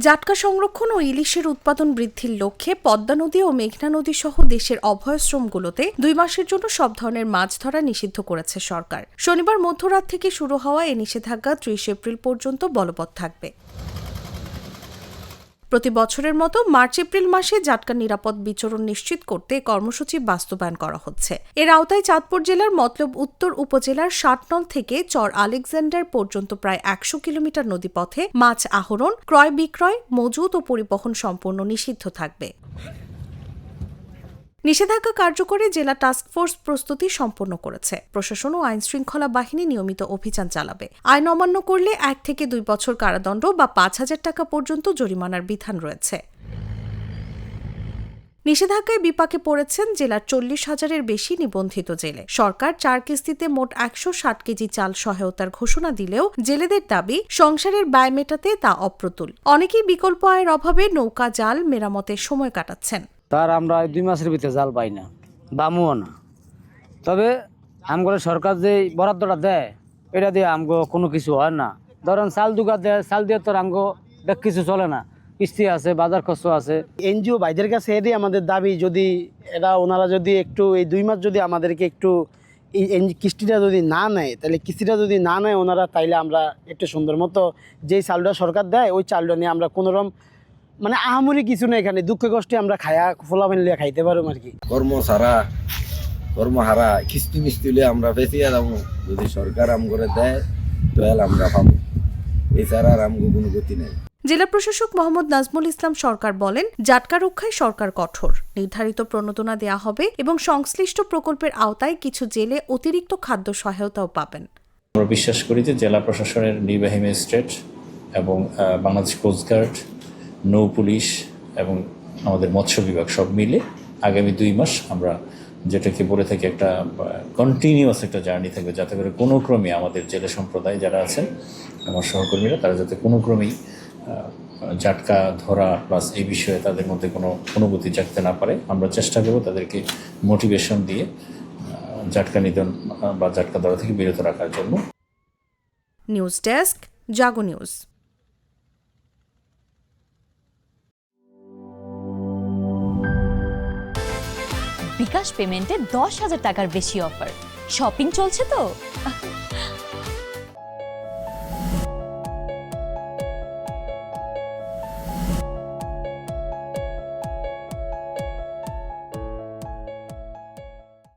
জাটকা সংরক্ষণ ও ইলিশের উৎপাদন বৃদ্ধির লক্ষ্যে পদ্মা নদী ও মেঘনা নদী সহ দেশের অভয়াশ্রমগুলোতে 2 মাসের জন্য সব ধরনের মাছ ধরা নিষিদ্ধ করেছে সরকার। শনিবার মধ্যরাত থেকে শুরু হওয়া এই নিষেধাজ্ঞা 30 এপ্রিল পর্যন্ত বলবৎ থাকবে। প্রতি বছরের মতো মার্চ এপ্রিল মাসে জাটকার নিরাপদ বিচরণ নিশ্চিত করতে কর্মসূচি বাস্তবায়ন করা হচ্ছে। এর আওতায় চাঁদপুর জেলার মতলব উত্তর উপজেলার 60 থেকে চর আলেকজান্ডার পর্যন্ত প্রায় 100 কিলোমিটার নদীপথে মাছ আহরণ, ক্রয় বিক্রয়, মজুত ও পরিবহন সম্পূর্ণ নিষিদ্ধ থাকবে। নিষেধাজ্ঞা কার্যকরে জেলা টাস্কফোর্স প্রস্তুতি সম্পন্ন করেছে। প্রশাসন ও আইন শৃঙ্খলা বাহিনী নিয়মিত অভিযান চালাবে। আইন অমান্য করলে 1 থেকে 2 বছর কারাদণ্ড বা 5,000 টাকা পর্যন্ত জরিমানার বিধান রয়েছে। নিষেধাজ্ঞায় বিপাকে পড়েছেন জেলার 40,000-এর বেশি নিবন্ধিত জেলে। সরকার 4 কিস্তিতে মোট 160 কেজি চাল সহায়তার ঘোষণা দিলেও জেলেদের দাবি সংসারের ব্যয় মেটাতে তা অপ্রতুল। অনেকেই বিকল্প আয়ের অভাবে নৌকা জাল মেরামতের সময় কাটাচ্ছেন। তার আমরা 2 মাসের ভিতরে জাল পাই না, বামুও না। তবে আমগরে সরকার যে বরাদ্দটা দেয় এটা দিয়ে আমগো কোনো কিছু হয় না। ধরেন চাল দুগা দেয়, চাল দিয়ে তো আমগো দেখ কিছু চলে না, কিস্তি আছে, বাজার খরচ আছে। এনজিও ভাইদের কাছে এটাই আমাদের দাবি, যদি ওনারা যদি একটু এই 2 মাস যদি আমাদেরকে একটু এই কিস্তিটা যদি না নেয়, তাহলে কিস্তিটা যদি না নেয় ওনারা, তাইলে আমরা একটু সুন্দর মতো যেই চালটা সরকার দেয় ওই চালটা নিয়ে আমরা কোনোরকম মানে আহামরি কিছু না, এখানে দুঃখে কষ্টে আমরা খায়া ফোলাবেন লিয়ে খাইতে পারবো আর কি। কর্মহারা কিস্তি মিস্তি হলে আমরা বেঁচিয়ে যাবো। যদি সরকার আম করে দেয় তাহলে আমরা পাবো, এছাড়া আর আমগো কোনো গতি নেই। জেলা প্রশাসক মোহাম্মদ নাজমুল ইসলাম সরকার বলেন, জাটকা রক্ষায় সরকার কঠোর। নির্ধারিত প্রণোদনা দেয়া হবে এবং সংশ্লিষ্ট প্রকল্পের আওতায় কিছু জেলে অতিরিক্ত খাদ্য সহায়তাও পাবেন। আমরা বিশ্বাস করি যে জেলা প্রশাসনের নির্বাহী ম্যাজিস্ট্রেট এবং বাংলাদেশ কোস্টগার্ড, নৌ পুলিশ এবং আমাদের মৎস্য বিভাগ সব মিলে আগামী 2 মাস আমরা যেটাকে বলে থাকি একটা কন্টিনিউয়াস একটা জার্নি থাকবে, যাতে করে কোনো ক্রমে আমাদের জেলে সম্প্রদায় যারা আছেন আমার সহকর্মীরা তারা যাতে কোনো ক্রমেই জাটকা ধরা প্লাস এই বিষয়ে তাদের মধ্যে কোনো অনুভূতি জাগতে না পারে। আমরা চেষ্টা করব তাদেরকে মোটিভেশন দিয়ে জাটকা নিধন বা জাটকা ধরা থেকে বিরত রাখার জন্য। নিউজ ডেস্ক, জাগো নিউজ। বিকাশ পেমেন্টে 10,000 টাকার বেশি অফার। শপিং চলছে তো।